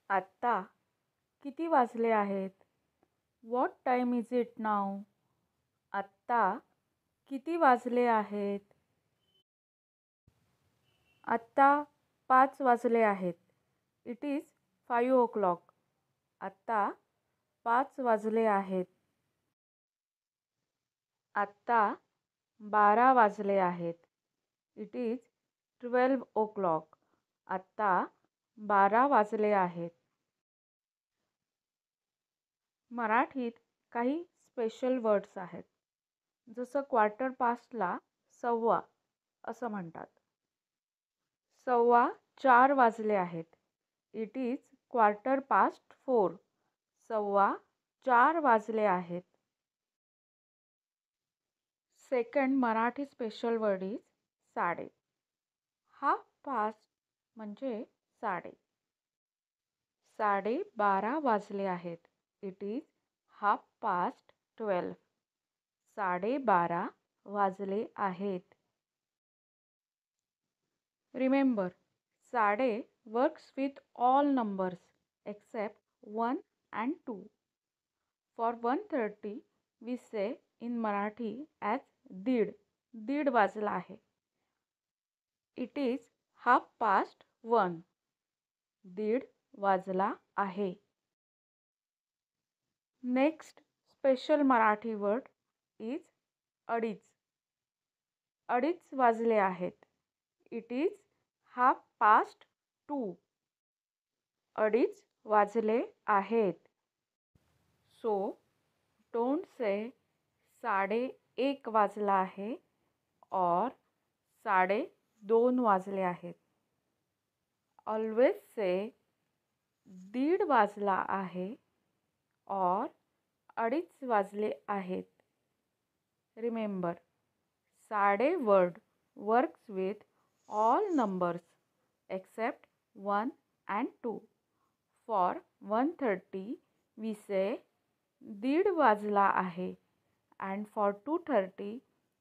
आत्ता किती वाजले आहेत? What time is it now? आत्ता किती वाजले आहेत? आत्ता 5 वाजले आहेत. It is 5 o'clock. आत्ता 5 वाजले आहेत. आत्ता 12 वाजले आहेत. It is 12 o'clock. आत्ता 12 वाजले आहेत. मराठीत काही स्पेशल वर्ड्स आहेत. जसं क्वार्टर पास्टला सव्वा असं म्हणतात. 4:15 वाजले आहेत. It is 4:15. 4:15 वाजले आहेत. Second Marathi special word is साडे. 1/2 म्हणजे साडे. 12:30 वाजले आहेत. It is 12:30. 12:30 वाजले आहेत. Remember, साडे works with all numbers except 1 and 2. For 1:30, we say in Marathi as दीड. दीड वाजला आहे. It is 1:30. दीड वाजला आहे. Next special Marathi word is अडीच. अडीच वाजले आहेत. It is 2:30. अडीच वाजले आहेत. So, don't say 1:30 वाजला आहे or 2:30 वाजले आहेत. Always say दीड वाजला आहे or अडीच वाजले आहेत. Remember, साडे word works with all numbers except 1 and 2. For 1:30, we say दीड वाजला आहे and for 2:30,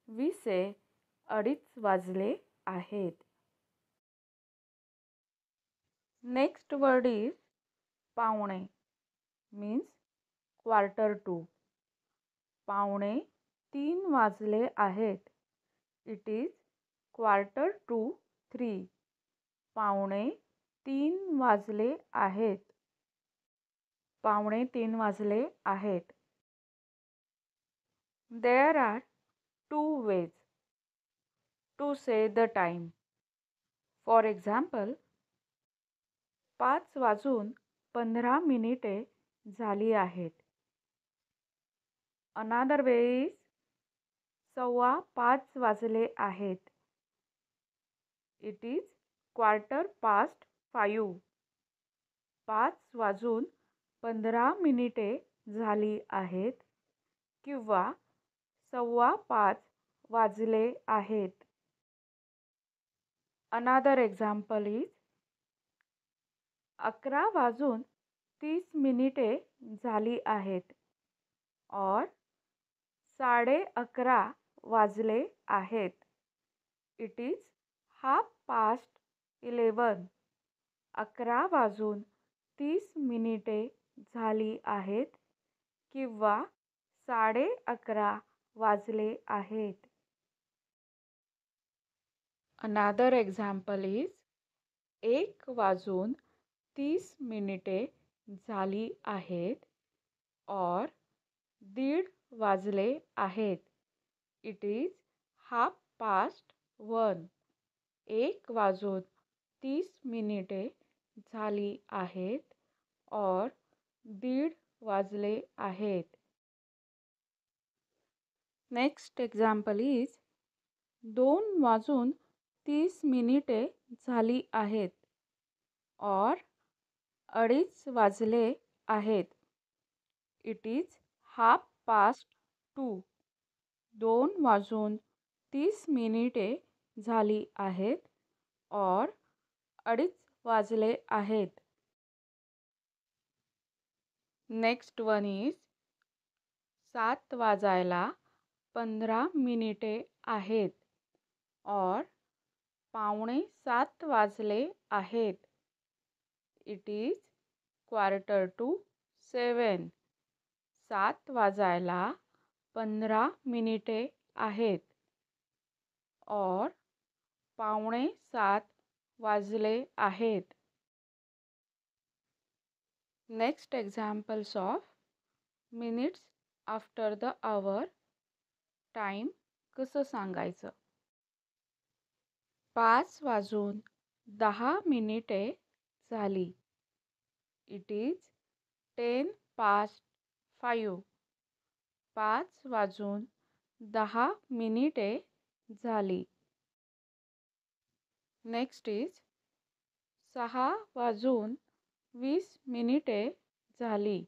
we say अडीच वाजले आहेत. Next word is पावणे means 1:45. 2:45 वाजले आहेत. It is 2:45. 2:45 वाजले आहेत. 2:45 वाजले आहेत. There are two ways to say the time. For example, 5:15 झाली आहेत. Another way is 5:15 वाजले आहेत. It is 5:15. 5:15 झाली आहेत किंवा 5:15 वाजले आहेत. Another example is 11:30 झाली आहेत or 11:30 वाजले आहेत. It is 11:30. 11:30 झाली आहेत किंवा 11:30 वाजले आहेत. Another example is 1:30 झाली आहेत or 1:30 वाजले आहेत. It is 1:30. 1:30 झाली आहेत or 1:30 वाजले आहेत. Next example is 2:30 झाली आहेत or 2:30 वाजले आहेत. It is 2:30. 2:30 झाली आहेत or 2:30 वाजले आहेत. Next one is 7 वाजायला 15 आहेत or 6:45 वाजले आहेत. It is 6:45. 7 वाजायला 15 मिनिटे आहेत. और 6:45 वाजले आहेत. Next examples of minutes after the hour. Time कसं सांगायचं? 5:10 झाली. It is 5:10. 5:10 झाली. नेक्स्ट इज 6:20 झाली.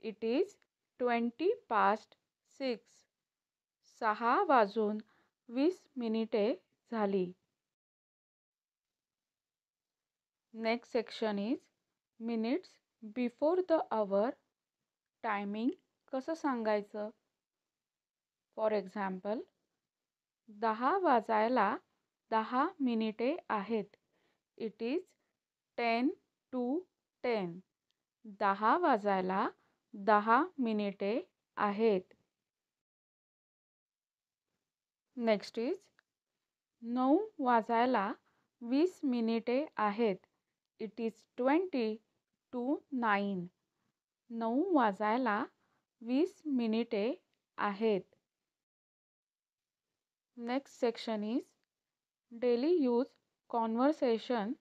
It is 6:20. 6:20 झाली. Next section is minutes before the hour. Timing कसं सांगायचं? फॉर एक्झाम्पल, 10 वाजायला 10 मिनिटे आहेत. It is 10:10. 10 वाजायला 10 मिनिटे आहेत. नेक्स्ट इज 9 वाजायला 20 मिनिटे आहेत. It is 20:09. 9 वाजायला 20 मिनिटे आहेत. Next section is daily use conversation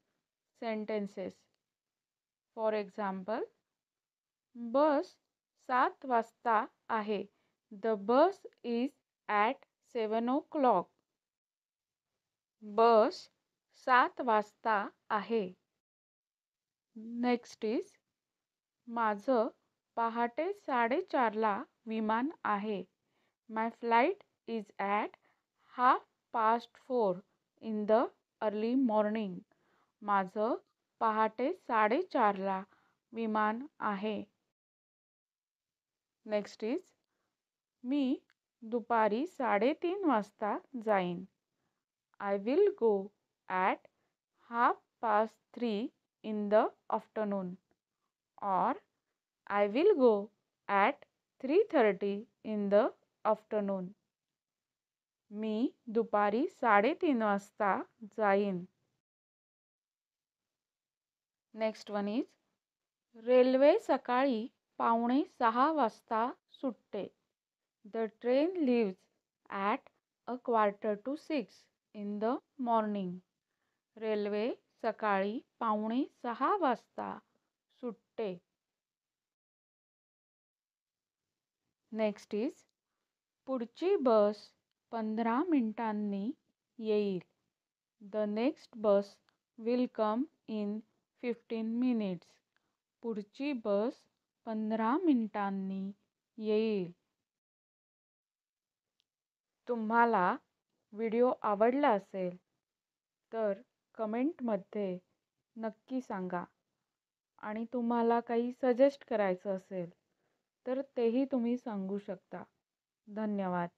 sentences. For example, bus 7 वाजता आहे. The bus is at 7 o'clock. Bus 7 वाजता आहे. नेक्स्ट इज माझं पहाटे 4:30 विमान आहे. My flight is at 4:30 in the early morning. माझं पहाटे 4:30 विमान आहे. नेक्स्ट इज मी दुपारी 3:30 वाजता जाईन. I will go at 3:30 in the afternoon. और I will go at 3:30 in the afternoon. मी दुपारी 3:30 वाजता जाईन. नेक्स्ट वन इज रेल्वे सकाळी 5:45 वाजता सुटते. The train leaves at 5:45 in the morning. Railway सकाळी 5:45 वाजता सुटते. नेक्स्ट इज पुढची बस 15 मिनिटांनी येईल. The next bus will come in 15 minutes. पुढची बस 15 मिनिटांनी येईल. तुम्हाला व्हिडिओ आवडला असेल तर कमेंटमध्ये नक्की सांगा. आणि तुम्हाला काही सजेस्ट करायचं असेल तर तेही तुम्ही सांगू शकता. धन्यवाद.